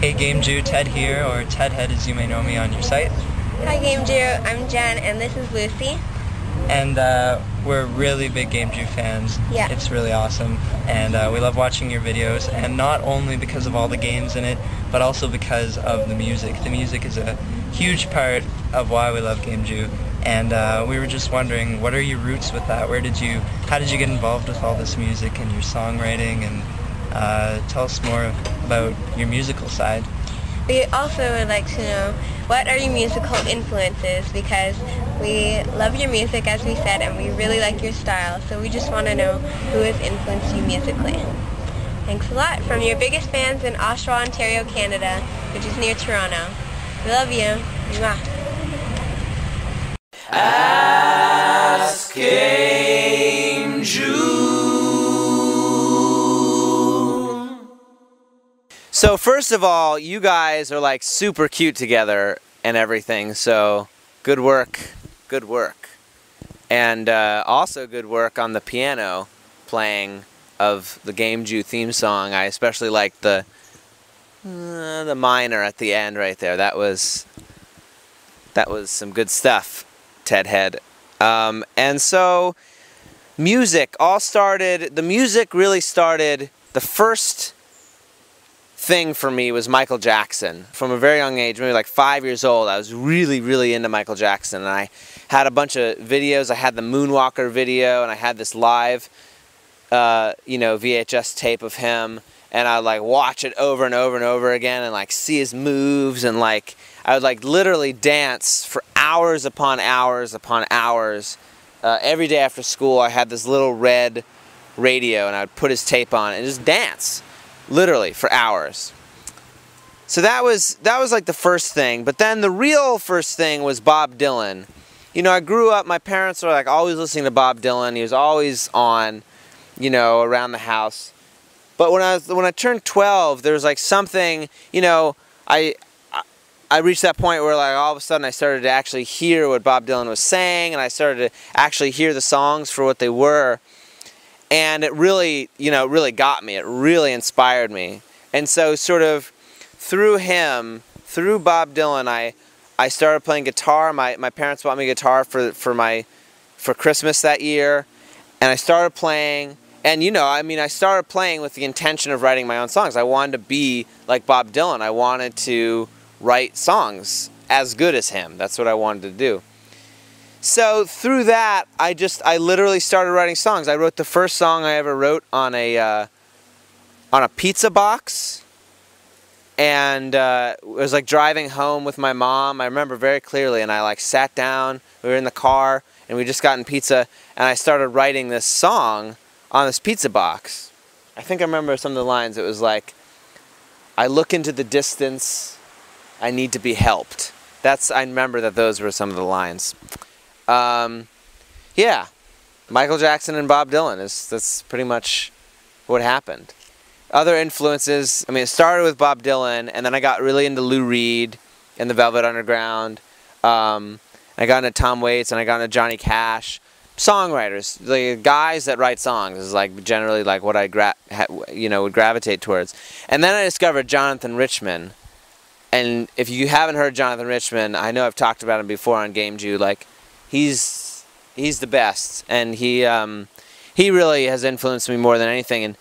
Hey GameJew, Ted here, or Ted Head as you may know me on your site. Hi GameJew, I'm Jen and this is Lucy. And we're really big GameJew fans. Yeah. It's really awesome, and we love watching your videos, and not only because of all the games in it, but also because of the music. The music is a huge part of why we love GameJew, and we were just wondering, what are your roots with that? How did you get involved with all this music and your songwriting, and tell us more about your musical side. We also would like to know, what are your musical influences? Because we love your music, as we said, and we really like your style, so we just want to know who has influenced you musically. Thanks a lot. From your biggest fans in Oshawa, Ontario, Canada, which is near Toronto. We love you. Mwah. Ask GameJew. So first of all, you guys are like super cute together and everything, so good work, good work. And also good work on the piano playing of the GameJew theme song. I especially liked the minor at the end right there. That was some good stuff, Ted Head. And so music the music really started, the first thing for me was Michael Jackson. From a very young age, maybe like 5 years old, I was really, really into Michael Jackson, and I had a bunch of videos. I had the Moonwalker video, and I had this live, VHS tape of him, and I would like watch it over and over and over again, and like see his moves, and like I would like literally dance for hours upon hours upon hours. Every day after school, I had this little red radio, and I would put his tape on and just dance. Literally for hours. So that was like the first thing. But then the real first thing was Bob Dylan. You know, I grew up, my parents were like always listening to Bob Dylan. He was always on, around the house. But when I turned 12, there was like something, I reached that point where like all of a sudden I started to actually hear what Bob Dylan was saying, and I started to actually hear the songs for what they were. And it really, really got me. It really inspired me. And so sort of through him, through Bob Dylan, I started playing guitar. My parents bought me a guitar for Christmas that year. And I started playing. And I started playing with the intention of writing my own songs. I wanted to be like Bob Dylan. I wanted to write songs as good as him. That's what I wanted to do. So through that, I literally started writing songs. I wrote the first song I ever wrote on a pizza box, and it was like driving home with my mom. I remember very clearly, and I like sat down. We were in the car, and we just gotten pizza, and I started writing this song on this pizza box. I think I remember some of the lines. It was like, "I look into the distance, I need to be helped." I remember that those were some of the lines. Yeah, Michael Jackson and Bob Dylan, that's pretty much what happened. Other influences, it started with Bob Dylan, and then I got really into Lou Reed and the Velvet Underground. I got into Tom Waits, and I got into Johnny Cash. Songwriters, the guys that write songs, is like generally like what I would gravitate towards. And then I discovered Jonathan Richman. And if you haven't heard Jonathan Richman, I know I've talked about him before on GameJew. Like, he's the best, and he really has influenced me more than anything. And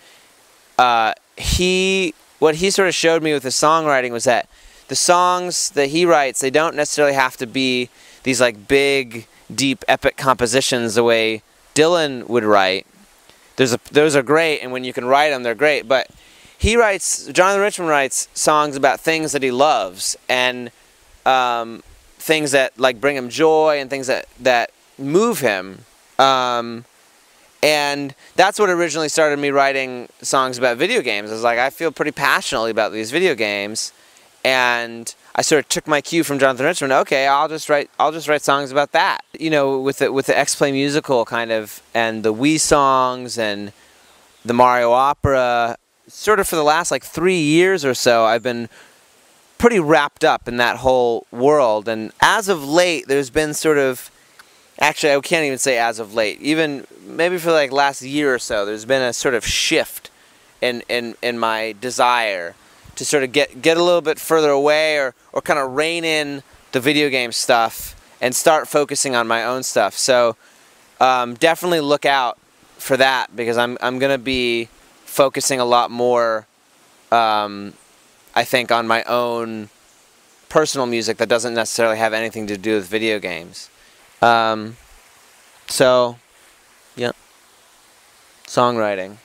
what he sort of showed me with his songwriting was that the songs that he writes, they don't necessarily have to be these like big, deep, epic compositions the way Dylan would write. Those are great, and when you can write them, they're great. But Jonathan Richman writes songs about things that he loves, and things that like bring him joy, and things that move him, and that's what originally started me writing songs about video games. I was like, I feel pretty passionately about these video games, and I sort of took my cue from Jonathan Richman. Okay, I'll just write songs about that. With the X-Play musical kind of, and the Wii songs and the Mario opera. Sort of for the last like 3 years or so, I've been pretty wrapped up in that whole world. And as of late, there's been sort of, actually I can't even say as of late, even maybe for like last year or so, there's been a sort of shift in my desire to sort of get a little bit further away, or kind of rein in the video game stuff and start focusing on my own stuff. So definitely look out for that, because I'm gonna be focusing a lot more, I think, on my own personal music that doesn't necessarily have anything to do with video games. So yeah, songwriting.